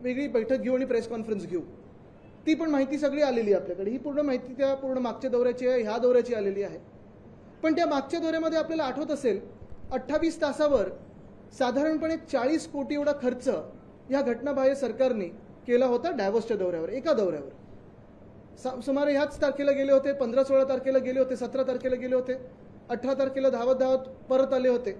वेगळी बैठक घेऊ आणि प्रेस कॉन्फरन्स घेऊ, ती पण माहिती सगळी आलेली आहे आपल्याकडे. ही पूर्ण माहिती त्या पूर्ण मागच्या दौऱ्याची आहे, ह्या दौऱ्याची आलेली आहे. पण त्या मागच्या दौऱ्यामध्ये आपल्याला आठवत असेल 28 तासावर साधारणपणे 40 कोटी एवढा खर्च या घटनाबाह्य सरकारने केला होता डॅव्होसच्या दौऱ्यावर, एका दौऱ्यावर. सुमारे ह्याच तारखेला गेले होते, 15-16 तारखेला गेले होते, 17 तारखेला गेले होते, 18 तारखेला धावत परत आले होते.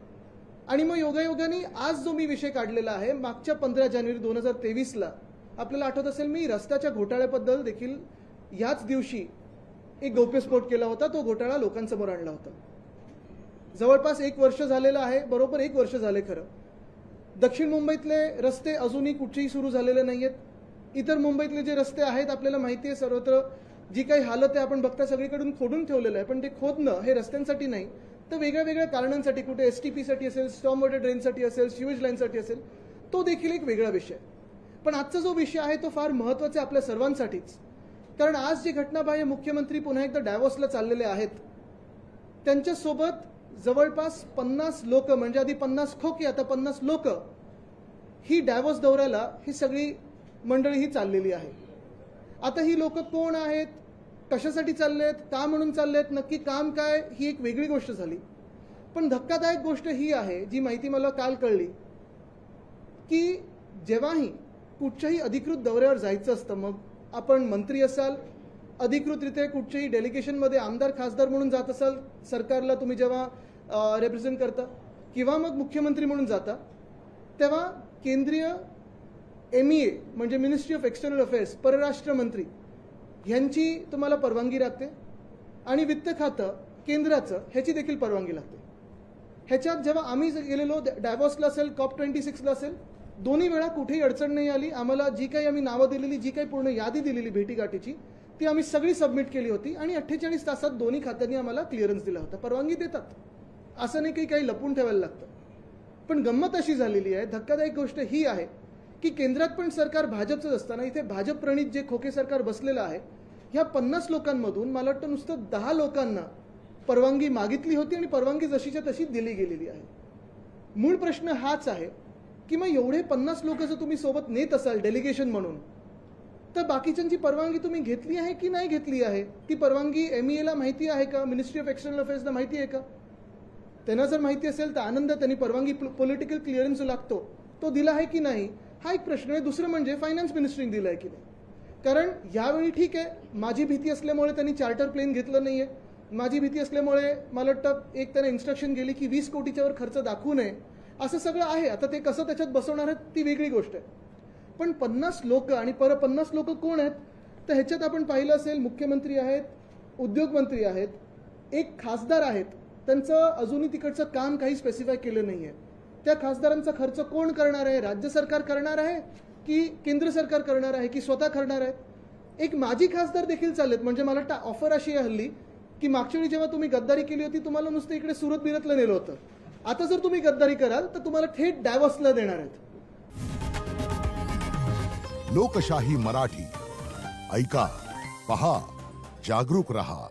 आणि मग योगायोगाने आज जो मी विषय काढलेला आहे, मागच्या 15 जानेवारी 2023ला आपल्याला आठवत असेल मी रस्त्याच्या घोटाळ्याबद्दल देखील याच दिवशी एक गौप्यस्फोट केला होता. तो घोटाळा लोकांसमोर आणला होता. जवळपास 1 वर्ष झालेलं आहे, बरोबर 1 वर्ष झाले खरं. दक्षिण मुंबईतले रस्ते अजूनही कुठेही सुरू झालेले नाहीयेत. इतर मुंबईतले जे रस्ते आहेत आपल्याला माहिती आहे, सर्वत्र जी काही हालत आहे आपण बघता सगळीकडून खोदून ठेवलेलं आहे. पण ते खोदणं हे रस्त्यांसाठी नाही तर वेगळ्या वेगळ्या कारणांसाठी, कुठे STP साठी असेल, स्टॉर्म वॉटर ड्रेनसाठी असेल, सिवेज लाईनसाठी असेल, तो देखील एक वेगळा विषय. पण आजचा जो विषय आहे तो फार महत्त्वाचा आहे आपल्या सर्वांसाठीच. कारण आज जे घटनाबाह्य मुख्यमंत्री पुन्हा एकदा डॅव्होसला चाललेले आहेत, त्यांच्यासोबत जवळपास 50 लोक, म्हणजे आधी 50 खोके आता 50 लोक, ही डॅव्होस दौऱ्याला ही सगळी मंडळी ही चाललेली आहे. आता ही लोक कोण आहेत, कशासाठी चाललेत, का म्हणून चाललेत, नक्की काम काय, ही एक वेगळी गोष्ट झाली. पण धक्कादायक गोष्ट ही आहे, जी माहिती मला काल कळली, की जेव्हाही कुठच्याही अधिकृत दौऱ्यावर जायचं असतं, मग आपण मंत्री असाल, अधिकृतरित्या कुठच्याही डेलिगेशनमध्ये आमदार खासदार म्हणून जात असाल, सरकारला तुम्ही जेव्हा रिप्रेझेंट करता, किंवा मग मुख्यमंत्री म्हणून जाता, तेव्हा केंद्रीय MEA म्हणजे मिनिस्ट्री ऑफ एक्सटर्नल अफेअर्स, परराष्ट्र मंत्री ह्यांची तुम्हाला परवानगी लागते. आणि वित्त खातं केंद्राचं ह्याची देखील परवानगी लागते. ह्याच्यात जेव्हा आम्ही गेलेलो डॅव्होसला असेल, COP26ला असेल, दोन्ही वेळा कुठेही अडचण नाही आली. आम्हाला जी काही आम्ही नावं दिलेली, जी काही पूर्ण यादी दिलेली भेटीगाठीची, ती आम्ही सगळी सबमिट केली होती. आणि 48 तासात दोन्ही खात्यांनी आम्हाला क्लिअरन्स दिला होता. परवानगी देतात, असं नाही की काही लपून ठेवायला लागतं. पण गंमत अशी झालेली आहे, धक्कादायक गोष्ट ही आहे की केंद्रात पण सरकार भाजपचंच असताना इथे भाजप प्रणित जे खोके सरकार बसलेलं आहे, ह्या 50 लोकांमधून मला वाटतं नुसतं 10 लोकांना परवानगी मागितली होती आणि परवानगी जशीच्या तशी दिली गेलेली आहे. मूळ प्रश्न हाच आहे की मग एवढे 50 लोक जर तुम्ही सोबत नेत असाल डेलिगेशन म्हणून, तर बाकीच्यांची परवानगी तुम्ही घेतली आहे की नाही घेतली आहे? ती परवानगी MEAला माहिती आहे का? मिनिस्ट्री ऑफ एक्सटर्नल अफेअर्सला माहिती आहे का? त्यांना जर माहिती असेल तर आनंद, त्यांनी परवानगी, पॉलिटिकल क्लिअरन्स लागतो तो दिला आहे की नाही, हा एक प्रश्न आहे. दुसरं म्हणजे फायनान्स मिनिस्ट्रीने दिला आहे की नाही. कारण यावेळी ठीक आहे, माझी भीती असल्यामुळे त्यांनी चार्टर प्लेन घेतलं नाहीये. माझी भीती असल्यामुळे मला वाटतं एक त्यांना इन्स्ट्रक्शन गेली की 20 कोटीच्या वर खर्च दाखवू नये, असं सगळं आहे. आता ते कसं त्याच्यात बसवणार आहेत ती वेगळी गोष्ट आहे. पण 50 लोक आणि 50 लोक कोण आहेत, तर ह्याच्यात आपण पाहिलं असेल मुख्यमंत्री आहेत, उद्योगमंत्री आहेत, एक खासदार आहेत. त्यांचं अजूनही तिकडचं काम काही स्पेसिफाय केलं नाहीये. त्या खासदारांचा खर्च कोण करणार आहे? राज्य सरकार करणार आहे की केंद्र सरकार करणार आहे की स्वतः करणार आहेत? एक माजी खासदार देखील चाललेत. म्हणजे मला वाटतं ऑफर अशी आहे हल्ली की मागच्या वेळी जेव्हा तुम्ही गद्दारी केली होती, तुम्हाला नुसतं इकडे सुरत बिरतला नेलं होतं. आता जर तुम्ही गद्दारी कराल तर तुम्हाला थेट डॅव्होसला देणार आहेत. लोकशाही मराठी ऐका, पहा, जागरूक रहा.